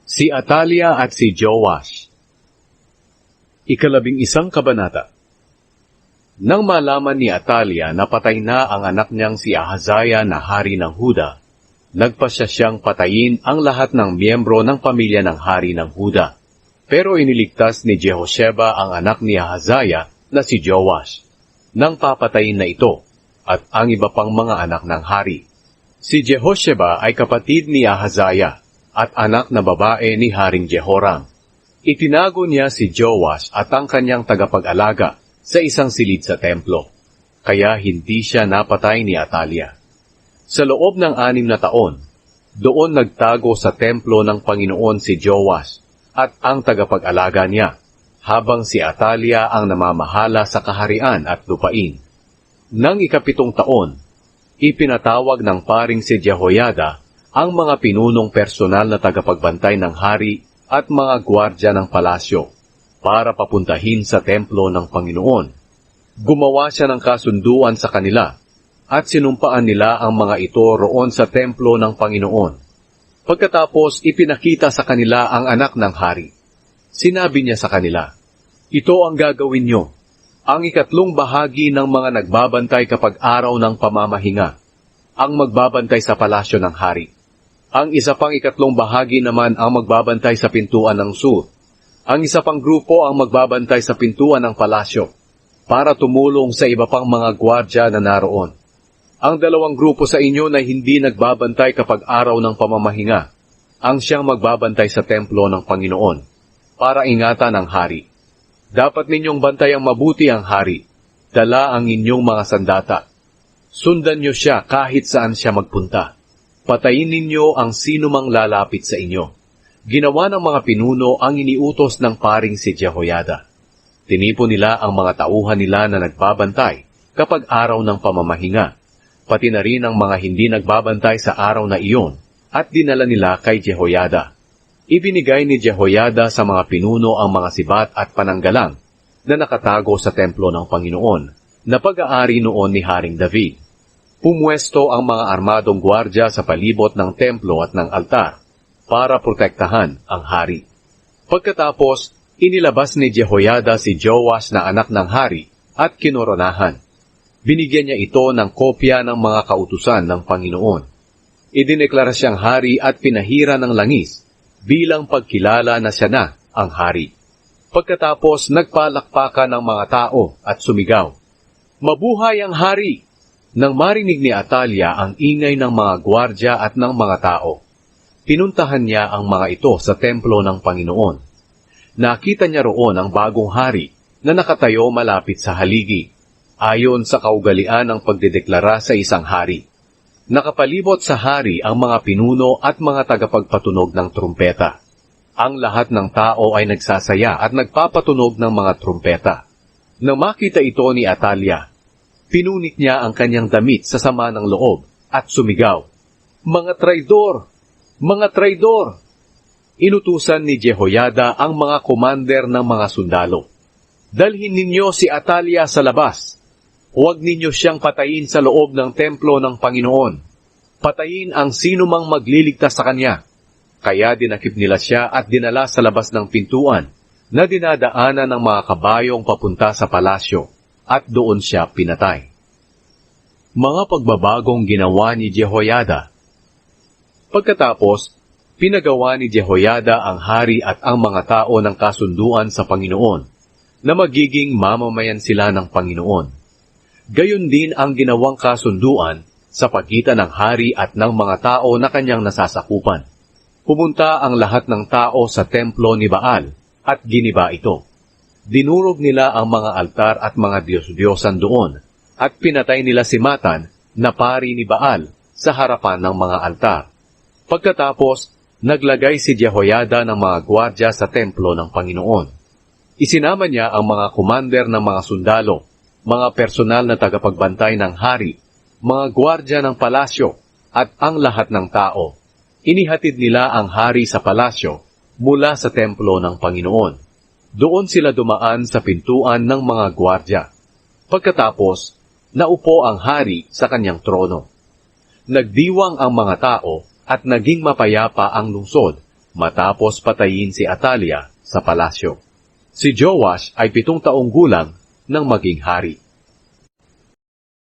Si Atalia at si Joash. 11 kabanata. Nang malaman ni Atalia na patay na ang anak niyang si Ahazaya na hari ng Huda, nagpasya siyang patayin ang lahat ng miyembro ng pamilya ng hari ng Huda. Pero iniligtas ni Jehosheba ang anak ni Ahazaya na si Joash, nang papatayin na ito, at ang iba pang mga anak ng hari. Si Jehosheba ay kapatid ni Ahazaya, at anak na babae ni Haring Jehoram. Itinago niya si Joash at ang kanyang tagapag-alaga sa isang silid sa templo, kaya hindi siya napatay ni Atalia. Sa loob ng 6 na taon, doon nagtago sa templo ng Panginoon si Joash at ang tagapag-alaga niya, habang si Atalia ang namamahala sa kaharian at lupain. Nang 7 taon, ipinatawag ng paring si Jehoiada ang mga pinunong personal na tagapagbantay ng hari at mga gwardya ng palasyo para papuntahin sa templo ng Panginoon. Gumawa siya ng kasunduan sa kanila at sinumpaan nila ang mga ito roon sa templo ng Panginoon. Pagkatapos ipinakita sa kanila ang anak ng hari. Sinabi niya sa kanila, "Ito ang gagawin nyo, ang 3 bahagi ng mga nagbabantay kapag araw ng pamamahinga, ang magbabantay sa palasyo ng hari. Ang isa pang 3 bahagi naman ang magbabantay sa pintuan ng sur. Ang isa pang grupo ang magbabantay sa pintuan ng palasyo para tumulong sa iba pang mga gwardya na naroon. Ang 2 grupo sa inyo na hindi nagbabantay kapag araw ng pamamahinga, ang siyang magbabantay sa templo ng Panginoon para ingatan ang hari. Dapat ninyong bantayang mabuti ang hari. Dala ang inyong mga sandata. Sundan niyo siya kahit saan siya magpunta. Patayin ninyo ang sino mang lalapit sa inyo." Ginawa ng mga pinuno ang iniutos ng paring si Jehoiada. Tinipon nila ang mga tauhan nila na nagbabantay kapag araw ng pamamahinga, pati na rin ang mga hindi nagbabantay sa araw na iyon, at dinala nila kay Jehoiada. Ibinigay ni Jehoiada sa mga pinuno ang mga sibat at pananggalang na nakatago sa templo ng Panginoon, na pag-aari noon ni Haring David. Pumwesto ang mga armadong gwardya sa palibot ng templo at ng altar para protektahan ang hari. Pagkatapos, inilabas ni Jehoiada si Joash na anak ng hari at kinoronahan. Binigyan niya ito ng kopya ng mga kautusan ng Panginoon. Idineklara siyang hari at pinahira ng langis bilang pagkilala na siya na ang hari. Pagkatapos, nagpalakpakan ng mga tao at sumigaw, "Mabuhay ang hari!" Nang marinig ni Atalia ang ingay ng mga gwardya at ng mga tao, pinuntahan niya ang mga ito sa templo ng Panginoon. Nakita niya roon ang bagong hari na nakatayo malapit sa haligi, ayon sa kaugalian ng pagdedeklara sa isang hari. Nakapalibot sa hari ang mga pinuno at mga tagapagpatunog ng trumpeta. Ang lahat ng tao ay nagsasaya at nagpapatunog ng mga trumpeta. Nang makita ito ni Atalia, pinunit niya ang kanyang damit sa sama ng loob at sumigaw, "Mga traidor! Mga traidor!" Inutusan ni Jehoiada ang mga komander ng mga sundalo, "Dalhin ninyo si Atalia sa labas. Huwag ninyo siyang patayin sa loob ng templo ng Panginoon. Patayin ang sino mang magliligtas sa kanya." Kaya dinakip nila siya at dinala sa labas ng pintuan na dinadaanan ng mga kabayong papunta sa palasyo, at doon siya pinatay. Mga pagbabagong ginawa ni Jehoiada. Pagkatapos, pinagawa ni Jehoiada ang hari at ang mga tao ng kasunduan sa Panginoon, na magiging mamamayan sila ng Panginoon. Gayon din ang ginawang kasunduan sa pagitan ng hari at ng mga tao na kanyang nasasakupan. Pumunta ang lahat ng tao sa templo ni Baal at giniba ito. Dinurog nila ang mga altar at mga diyos-diyosan doon, at pinatay nila si Matan na pari ni Baal sa harapan ng mga altar. Pagkatapos, naglagay si Jehoiada ng mga gwardya sa templo ng Panginoon. Isinama niya ang mga komander ng mga sundalo, mga personal na tagapagbantay ng hari, mga gwardya ng palasyo, at ang lahat ng tao. Inihatid nila ang hari sa palasyo mula sa templo ng Panginoon. Doon sila dumaan sa pintuan ng mga gwardya. Pagkatapos, naupo ang hari sa kanyang trono. Nagdiwang ang mga tao at naging mapayapa ang lungsod matapos patayin si Atalia sa palasyo. Si Joash ay 7 taong gulang nang maging hari.